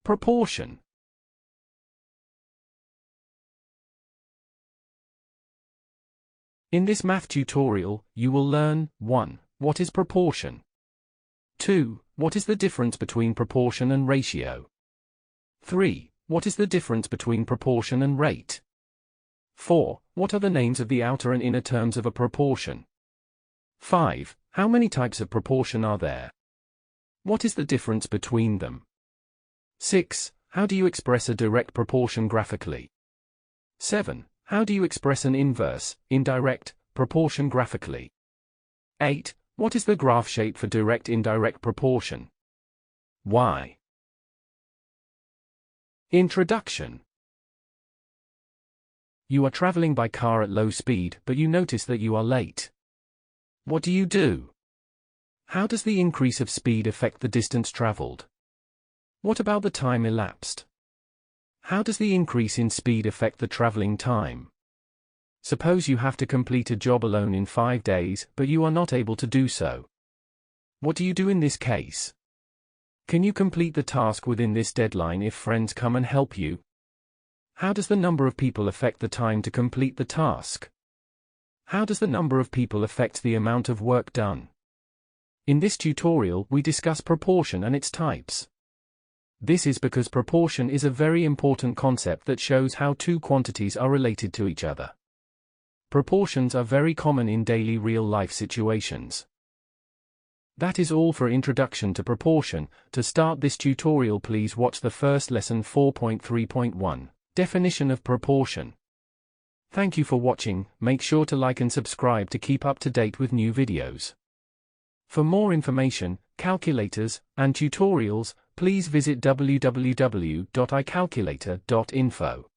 proportion? In this math tutorial, you will learn 1. What is proportion? 2. What is the difference between proportion and ratio? 3. What is the difference between proportion and rate? 4. What are the names of the outer and inner terms of a proportion? 5. How many types of proportion are there? What is the difference between them? 6. How do you express a direct proportion graphically? 7. How do you express an inverse, indirect, proportion graphically? 8. What is the graph shape for direct-indirect proportion? Why? Introduction. You are traveling by car at low speed, but you notice that you are late. What do you do? How does the increase of speed affect the distance traveled? What about the time elapsed? How does the increase in speed affect the traveling time? Suppose you have to complete a job alone in 5 days, but you are not able to do so. What do you do in this case? Can you complete the task within this deadline if friends come and help you? How does the number of people affect the time to complete the task? How does the number of people affect the amount of work done? In this tutorial, we discuss proportion and its types. This is because proportion is a very important concept that shows how two quantities are related to each other. Proportions are very common in daily real-life situations. That is all for introduction to proportion. To start this tutorial, please watch the first lesson 4.3.1, Definition of Proportion. Thank you for watching. Make sure to like and subscribe to keep up to date with new videos. For more information, calculators, and tutorials, please visit www.icalculator.info.